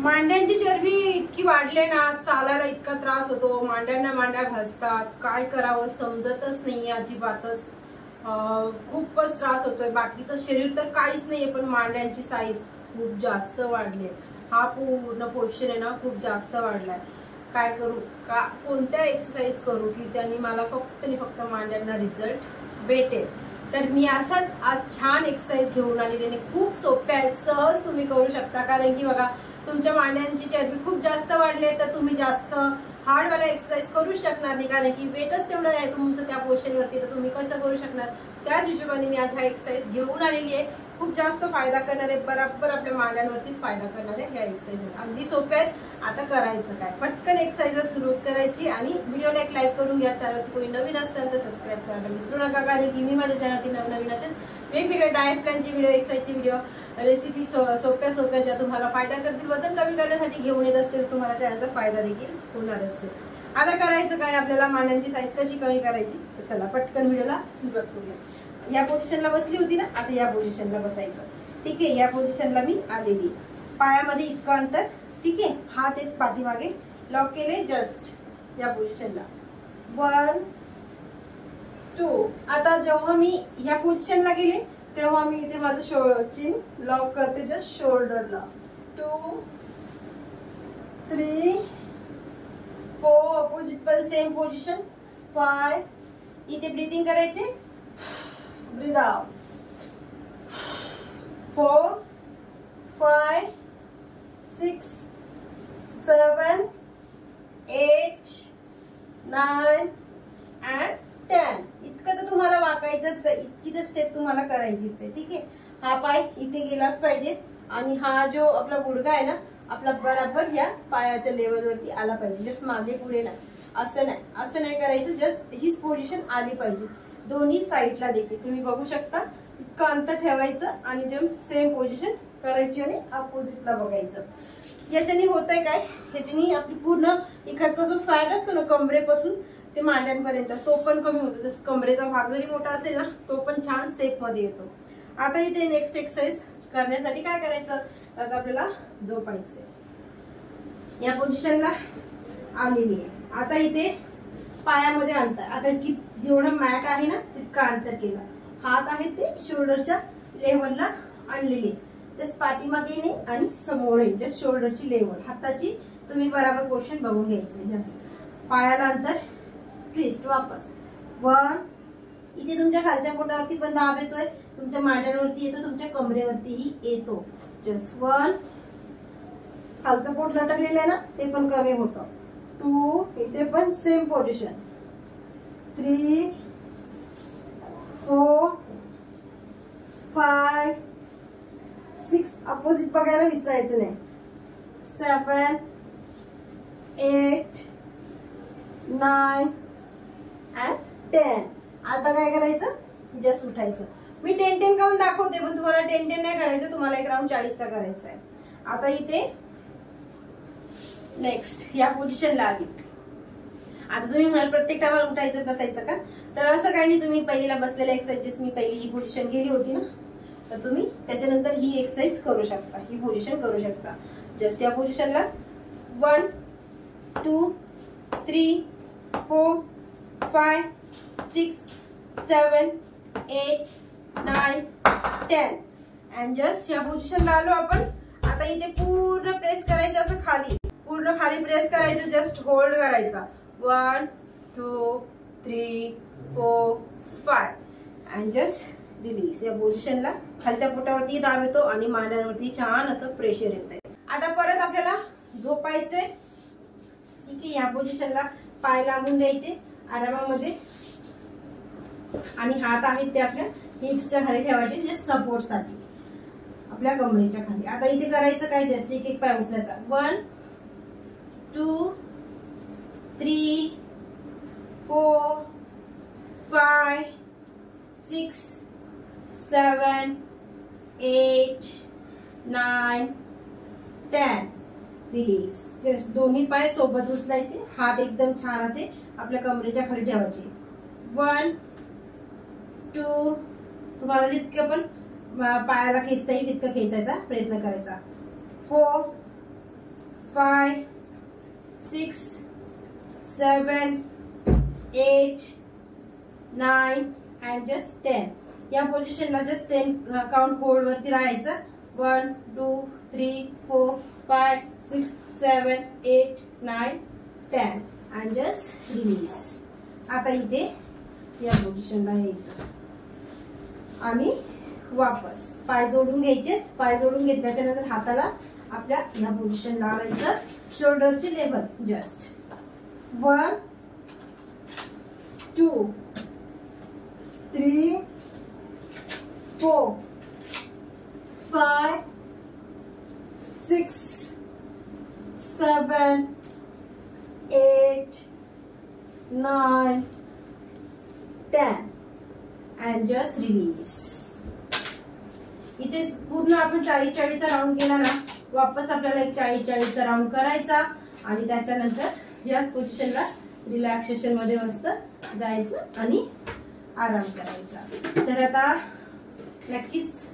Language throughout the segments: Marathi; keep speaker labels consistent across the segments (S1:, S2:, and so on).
S1: मांड्यांची चरबी इतकी वाढले ना, चालायला इतका त्रास होतो, मांड्यांना मांड्या घासतात, काय करावं समजतच नाहीये अजिबातच. खूपच त्रास होतोय. बाकीचं शरीर तर काहीच नाहीये, पण मांड्यांची साईज खूप जास्त वाढली. हा पूर्ण पोर्शन आहे ना खूप जास्त वाढलाय. काय करू, का कोणत्या एक्सरसाइज करू की त्यांनी मला फक्त मांड्यांना रिझल्ट भेटेल. तर मी अशाच आज छान एक्सरसाइज घेऊन आलेली, खूप सोप्या आहेत, सहज तुम्ही करू शकता. कारण की बघा, तुमच्या मांड्यांची चरबी खूप जास्त वाढली तर तुम्ही जास्त हार्डवाला एक्सरसाइज करूच शकणार नाही, कारण की वेटच तेवढं आहे तुमचं त्या पोर्शनवरती, तर तुम्ही कसं करू शकणार. त्याच हिशोबाने मी आज हा एक्सरसाइज घेऊन आलेली आहे. खूप जास्त फायदा करणार आहे, बरोबर आपल्या मांड्यांवरतीच फायदा करणार आहे ह्या एक्सरसाइज. अगदी सोप्या आहेत. आता करायचं काय, पटकन एक्सरसाइजला सुरुवात करायची आणि व्हिडिओला एक लाईक करून घ्या. चॅनलवरती कोणी नवीन असेल तर सबस्क्राईब करायला विसरू नका, कारण की मी माझ्या चॅनलवरती नवनवीन असेच वेगवेगळे डाएट प्लॅनचे व्हिडिओ, एक्सरसाइजचे व्हिडिओ, रेसिपी सोप्या ज्या तुम्हाला फायदा करतील, वजन कमी करण्यासाठी घेऊन येत असतील, तुम्हाला चॅनलचा फायदा देखील होणारच आहे. आता करायचं काय, आपल्याला मांड्यांची साईज कशी कमी करायची, तर चला पटकन व्हिडिओला सुरुवात करूया. या पोझिशनला बसली होती ना, आता या पोझिशनला बसायचं. ठीक आहे, या पोझिशनला मी आलेली. पायामध्ये इतकं अंतर, ठीक आहे, हात एक पाठीमागे लॉक केले, जस्ट या पोझिशनला 1 2. आता जेव्हा मी ह्या पोझिशनला गेले तेव्हा मी इथे माझं चिन लॉक करते, जस्ट शोल्डरला. 2 3 4. अपोजिट पण सेम पोझिशन. 5. इथे ब्रीथिंग करायचे, ब्रीथ आउट. 4 5 6 7 8 9 and 10. इतकं तर तुम्हाला वाकायचंच आहे, इतकी तर स्टेप तुम्हाला करायचीच आहे. ठीक आहे, हा पाय इथे गेलाच पाहिजे आणि हा जो आपला गुडघा आहे ना, आपला बरोबर या पायाच्या लेवलवरती आला पाहिजे. जस्ट मागे पुढे नाही, असं नाही करायचं. जस्ट हीच पोझिशन आली पाहिजे. दोन्ही साईडला देखील तुम्ही बघू शकता, इतकं अंतर ठेवायचं आणि जेव्हा सेम पोझिशन करायची आणि अपोजिटला बघायचं. याच्याने होतंय काय, ह्याच्याने आपली पूर्ण इकडचा जो फॅट असतो ना कमरेपासून ते मांड्यांपर्यंत, तो पण कमी होतो. जसं कमरेचा भाग जरी मोठा असेल ना, तो पण छान सेफ मध्ये येतो. आता इथे नेक्स्ट एक्सरसाइज करण्यासाठी काय करायचं, आता आपल्याला झोपायचंय. या पोझिशनला आलेली आहे. आता इथे पायामध्ये अंतर, आता जेवढं मॅट आहे ना तितकं अंतर केलं. हात आहे ते शोल्डरच्या लेवलला आणलेले, जस्ट पाठीमागे येणे आणि समोर येणे, जस्ट शोल्डरची लेवल. हाताची तुम्ही बरोबर पोर्शन बघून घ्यायचे. जस्ट पायाला अंतर, ट्विस्ट वापस. 1. इथे तुमच्या खालच्या पोटावरती पण दाब येतोय, तुमच्या मांड्यांवरती येतो, तुमच्या कमरेवरतीही येतो. जस्ट 1. खालचं पोट लटकलेलं आहे ना, ते पण कमी होतं. 2. इथे पण सेम पोझिशन. 3 4 5 6. अपोजिट बघायला विसरायचं नाही. 7 8 9 and 10. आता काय करायचं, जस्ट उठायचं. मी 10-10 काउंट दाखवते, पण तुम्हाला 10-10 नाही करायचं, तुम्हाला एक राऊंड 40चा करायचा आहे. आता इथे नेक्स्ट या पोझिशनला आली. आता तुम्ही म्हणाल प्रत्येक टायमाला उठायचं बसायचं का, तर असं काही नाही. तुम्ही पहिलीला बसलेल्या एक्सरसाइजेस, मी पहिली ही पोझिशन गेली होती ना, तर तुम्ही त्याच्यानंतर ही एक्सरसाइज करू शकता, ही पोझिशन करू शकता. जस्ट या पोझिशनला 1 2 3 4 5 6 7 8 9 10. अँड जस्ट या पोझिशनला आलो आपण. आता इथे पूर्ण प्रेस करायचं, असं खाली पूर्ण खाली प्रेस करायचं, जस्ट होल्ड करायचा. 1 2 3 4 5 अँड जस्ट रिलीज. या पोझिशनला खालच्या पोटावरती दाब येतो आणि मांड्यांवरती छान असं प्रेशर येतंय. आता परत आपल्याला झोपायचंय. ठीक आहे, या पोझिशनला पाय लांबून द्यायचे आरामामध्ये आणि हात आहेत ते आपल्या हिप्सच्या खाली ठेवायचे, जस्ट सपोर्ट साठी आपल्या कमरेच्या खाली. आता इथे करायचं काय, जस्ट एक एक पाय उचलायचा. 1 2 3 4 5 6 7 8 9 10. रिलीज. जस्ट दोन्ही पाय सोबत उचलायचे, हात एकदम छान असे आपल्या कमरेच्या खाली ठेवायचे. 1 2. तुम्हाला जितकं पण पायाला खेचता येईल तितकं खेचायचा प्रयत्न करायचा. 4 5 6 7 8 9 and just 10. या पोझिशनला जस्ट 10 काउंट होल्ड वरती राहायचं. 1 2 3 4 5 6 7 8 9 10 and just release. आता इथे या पोझिशनला यायचं आणि वापस पाय जोडून घ्यायचे. पाय जोडून घेतल्याच्या नंतर हाताला आपल्या या पोझिशनला आणायचं. शोल्डरची level just 1 2 3 4 5 6 7 8 9 10 and just release. इथे पूर्ण आपण 40-40चा राऊंड केला ना. वापस आपल्याला एक 40-40चा राऊंड करायचा आणि त्याच्यानंतर याच पोझिशनला रिलॅक्सेशन मध्ये मस्त जायचं आणि आराम करायचा. तर आता नक्कीच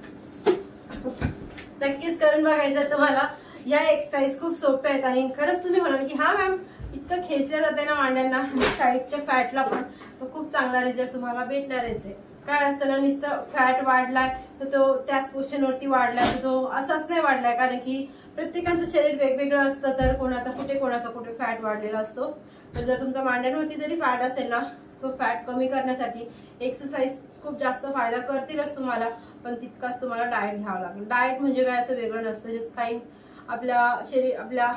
S1: करून बघायचं तुम्हाला. या एक्सरसाइज खूप सोप्या आहेत आणि खरंच तुम्ही म्हणाल की हा मॅम इतकं खेचल्या जाते ना मांड्यांना आणि साईडच्या फॅटला पण, तो खूप चांगला रिझल्ट तुम्हाला भेटणारच आहे. काय असतं ना, नुसतं फॅट वाढलाय तर तो त्याच पोझिशनवरती वाढलाय तर तो असाच नाही वाढलाय, कारण की प्रत्येकाचं शरीर वेगवेगळं असतं. तर कोणाचा कुठे फॅट वाढलेला असतो. तर जर तुमच्या मांड्यांवरती जरी फॅट असेल ना, तो फॅट कमी करण्यासाठी एक्सरसाइज खूप जास्त फायदा करतीलच तुम्हाला, पण तितकाच तुम्हाला डाएट घ्यावं लागेल. डाएट म्हणजे काय असं वेगळं नसतं. जस्ट काही आपल्या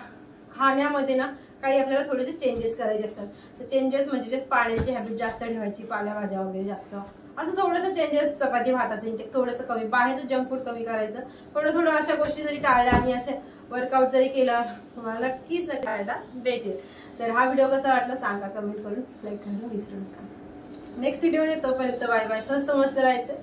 S1: खाण्यामध्ये ना काही आपल्याला थोडेसे चेंजेस करायचे असतात. तर चेंजेस म्हणजे जस्ट पाण्याची हॅबिट जास्त ठेवायची, पालेभाज्या वगैरे जास्त, असं थोडंसं चेंजेस. चपाती भाताचं इंटेक थोडंसं कमी, बाहेरचं जंक फूड कमी करायचं. थोडं अशा गोष्टी जरी टाळल्या आणि असे वर्कआउट जरी केला तुम्हाला नक्कीच फायदा भेटेल. तर हा व्हिडिओ कसा वाटला सांगा कमेंट करून, लाईक करायला विसरू नका. नेक्स्ट व्हिडिओ मध्ये तोपर्यंत बाय बाय. स्वस्त मस्त राहायचं.